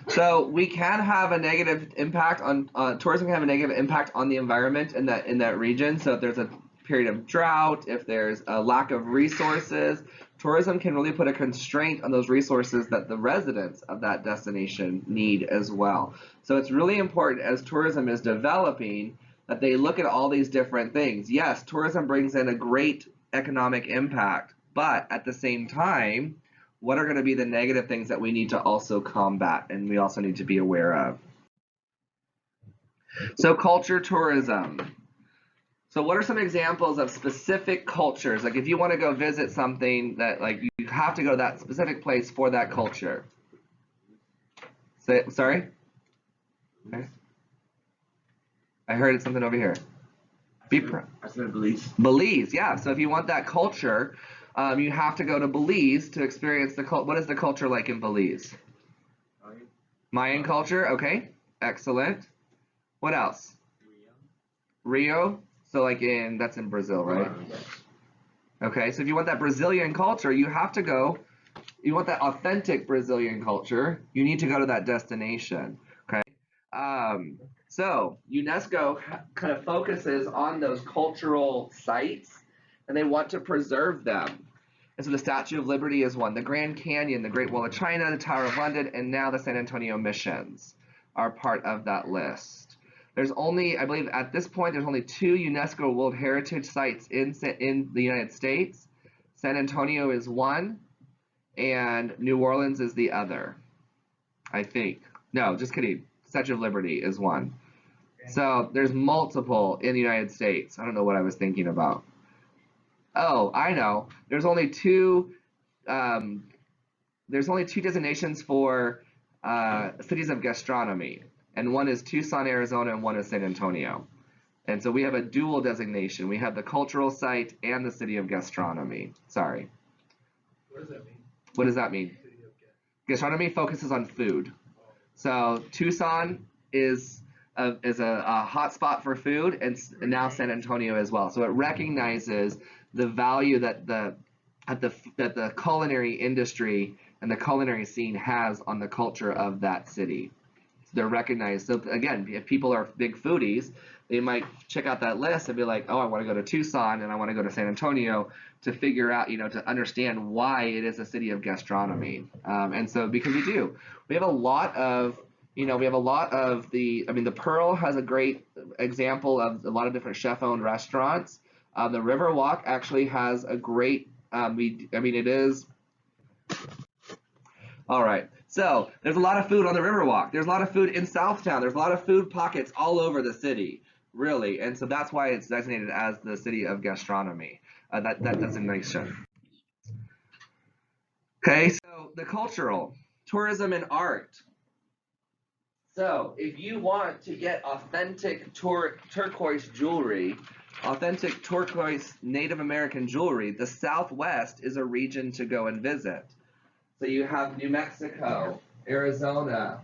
So we can have a negative impact on tourism can have a negative impact on the environment in that region. So if there's a period of drought, if there's a lack of resources, tourism can really put a constraint on those resources that the residents of that destination need as well. So it's really important as tourism is developing that they look at all these different things. Yes, tourism brings in a great economic impact, but at the same time, what are going to be the negative things that we need to also combat and we also need to be aware of? So culture tourism. So what are some examples of specific cultures? Like if you want to go visit something that like you have to go to that specific place for that culture. Sorry? Okay. I heard something over here. I said Belize. Belize, yeah. So if you want that culture, you have to go to Belize to experience the culture. What is the culture like in Belize? Mayan culture, okay. Excellent. What else? Rio. So like that's in Brazil, right? Okay, so if you want that Brazilian culture, you have to go, you want that authentic Brazilian culture, you need to go to that destination, okay? So UNESCO kind of focuses on those cultural sites and they want to preserve them. And so the Statue of Liberty is one, the Grand Canyon, the Great Wall of China, the Tower of London, and now the San Antonio missions are part of that list. There's only, I believe at this point, there's only 2 UNESCO World Heritage sites in the United States. San Antonio is one, and New Orleans is the other, I think. No, just kidding. Statue of Liberty is one. So there's multiple in the United States. I don't know what I was thinking about. Oh, I know. There's only two designations for cities of gastronomy. And one is Tucson, Arizona, and one is San Antonio. And so we have a dual designation. We have the cultural site and the city of gastronomy. Sorry. What does that mean? What does that mean? Gastronomy focuses on food. So Tucson is a hot spot for food, and now San Antonio as well. So it recognizes the value that the culinary industry and the culinary scene has on the culture of that city. They're recognized. So again, if people are big foodies, they might check out that list and be like, oh, I want to go to Tucson and I want to go to San Antonio to figure out, to understand why it is a city of gastronomy. And so because we have a lot of, the Pearl has a great example of a lot of different chef-owned restaurants. The Riverwalk actually has a great, it is, all right. So there's a lot of food on the Riverwalk. There's a lot of food in Southtown. There's a lot of food pockets all over the city, really. And so that's why it's designated as the city of gastronomy, that designation. Okay, so the cultural, tourism and art. So if you want to get authentic turquoise jewelry, authentic turquoise Native American jewelry, the Southwest is a region to go and visit. So you have New Mexico, Arizona,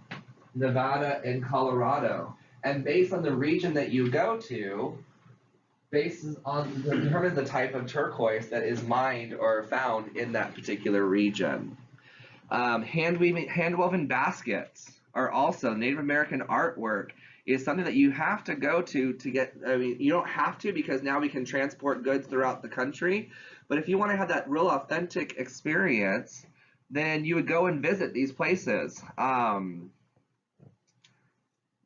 Nevada, and Colorado. And based on the region that you go to, determine the type of turquoise that is mined or found in that particular region. Hand-woven baskets are also Native American artwork is something that you have to go to get, you don't have to because now we can transport goods throughout the country. But if you want to have that real authentic experience, then you would go and visit these places. I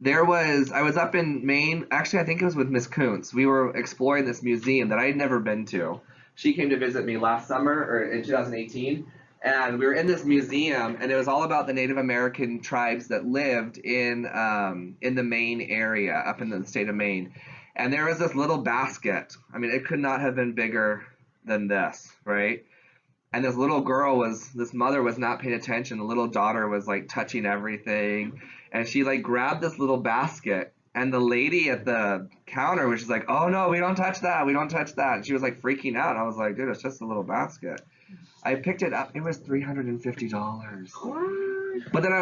was up in Maine, actually I think it was with Miss Kuntz. We were exploring this museum that I had never been to. She came to visit me last summer, or in 2018. And we were in this museum, and it was all about the Native American tribes that lived in the Maine area, up in the state of Maine. And there was this little basket. I mean, it could not have been bigger than this, right? And this mother was not paying attention. The little daughter was like touching everything. And she like grabbed this little basket, and the lady at the counter was just like, oh no, we don't touch that. We don't touch that. And she was like freaking out. And I was like, dude, it's just a little basket. I picked it up. It was $350. But then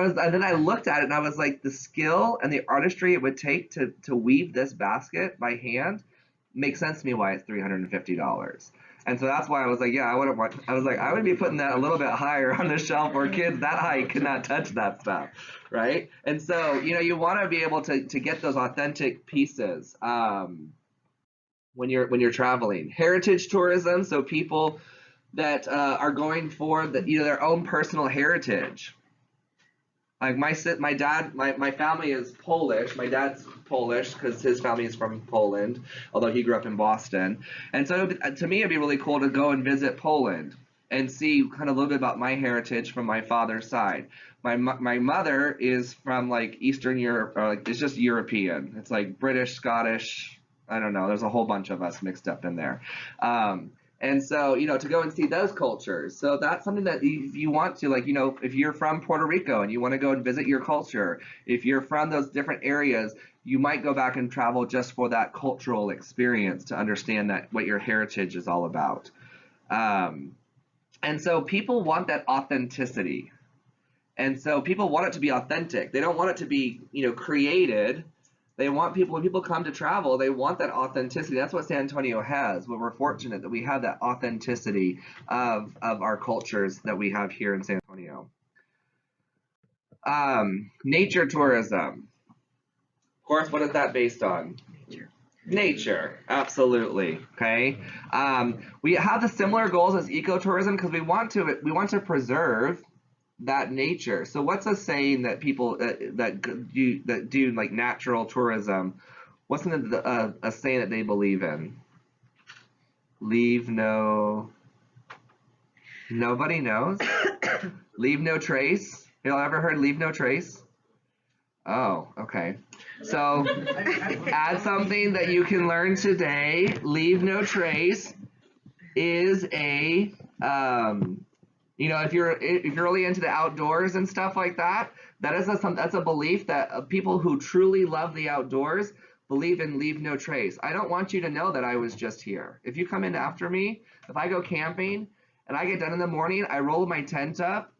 I looked at it, and I was like, the skill and the artistry it would take to weave this basket by hand makes sense to me why it's $350. And so that's why I was like, yeah, I would be putting that a little bit higher on the shelf where kids that height could not touch that stuff, right? And so, you want to be able to get those authentic pieces when you're traveling. Heritage tourism, so people that are going for their own personal heritage. Like my family is Polish. My dad's Polish because his family is from Poland, although he grew up in Boston. And so to me, it'd be really cool to go and visit Poland and see kind of a little bit about my heritage from my father's side. My mother is from like Eastern Europe, or like it's just European. It's like British, Scottish. I don't know. There's a whole bunch of us mixed up in there. And so, to go and see those cultures. So that's something that if you want to, like, if you're from Puerto Rico and you want to go and visit your culture, if you're from those different areas, you might go back and travel just for that cultural experience to understand that what your heritage is all about. And so people want that authenticity. And so people want it to be authentic. They don't want it to be, created. They want when people come to travel, they want that authenticity. That's what San Antonio has. We're fortunate that we have that authenticity of our cultures that we have here in San Antonio. Nature tourism. Of course, what is that based on? Nature, absolutely. Okay. We have the similar goals as ecotourism because we want to preserve that nature. So what's a saying that people that do like natural tourism? What's a saying that they believe in? Nobody knows. Leave no trace. Y'all ever heard leave no trace? Oh, okay. So add something that you can learn today. Leave no trace is a if you're really into the outdoors and stuff like that, that's a belief that people who truly love the outdoors believe in leave no trace. I don't want you to know that I was just here. If you come in after me, if I go camping and I get done in the morning, I roll my tent up.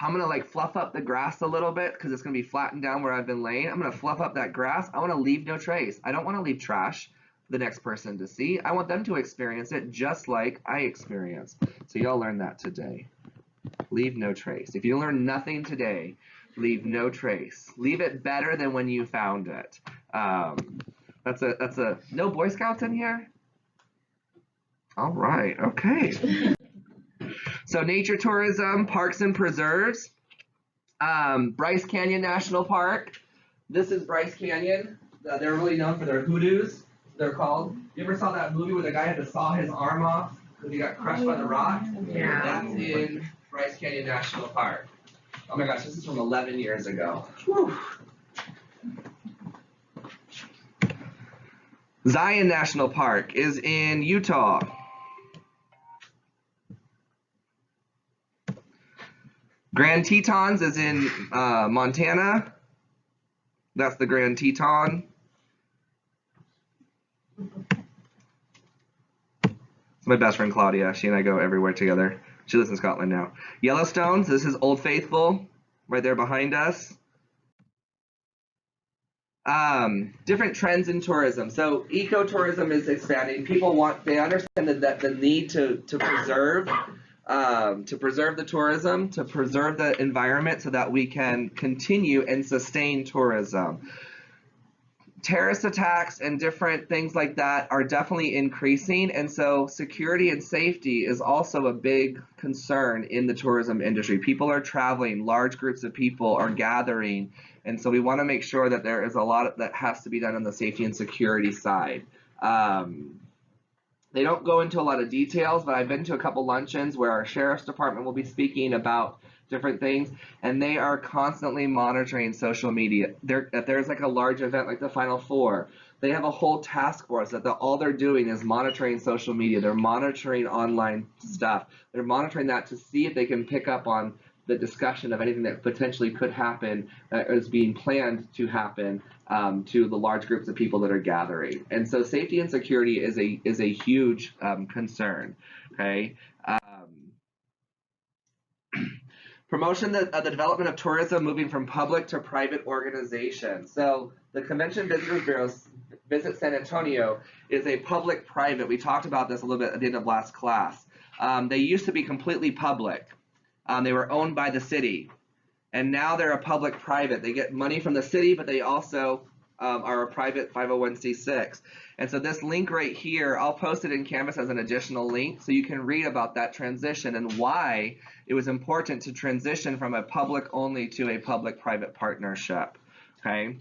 I'm gonna like fluff up the grass a little bit because it's gonna be flattened down where I've been laying. I'm gonna fluff up that grass. I want to leave no trace. I don't want to leave trash for the next person to see. I want them to experience it just like I experienced. So y'all learn that today. Leave no trace. If you learn nothing today, leave no trace. Leave it better than when you found it. That's a no Boy Scouts in here? All right, okay. So nature tourism, parks and preserves. Bryce Canyon National Park. This is Bryce Canyon. They're really known for their hoodoos, they're called. You ever saw that movie where the guy had to saw his arm off because he got crushed by the rock? Yeah. That's in Bryce Canyon National Park. Oh my gosh, this is from 11 years ago. Whew. Zion National Park is in Utah. Grand Tetons is in Montana. That's the Grand Teton. It's my best friend Claudia. She and I go everywhere together. She lives in Scotland now. Yellowstones, this is Old Faithful, right there behind us. Different trends in tourism. So ecotourism is expanding. They understand that the need to preserve the tourism, to preserve the environment so that we can continue and sustain tourism. Terrorist attacks and different things like that are definitely increasing, and so security and safety is also a big concern in the tourism industry. People are traveling, large groups of people are gathering, and so we want to make sure that there is a lot that has to be done on the safety and security side. They don't go into a lot of details, but I've been to a couple luncheons where our sheriff's department will be speaking about different things, and they are constantly monitoring social media. If there's like a large event like the Final Four, they have a whole task force that all they're doing is monitoring social media. They're monitoring online stuff. They're monitoring that to see if they can pick up on the discussion of anything that potentially could happen, that is being planned to happen to the large groups of people that are gathering. And so safety and security is a huge concern. Okay. Promotion of the development of tourism, moving from public to private organizations. So the Convention Visitors Bureau, Visit San Antonio, is a public-private. We talked about this a little bit at the end of last class. They used to be completely public. They were owned by the city, and now they're a public-private. They get money from the city, but they also are a private 501c6. And so this link right here, I'll post it in Canvas as an additional link so you can read about that transition and why it was important to transition from a public-only to a public-private partnership. Okay.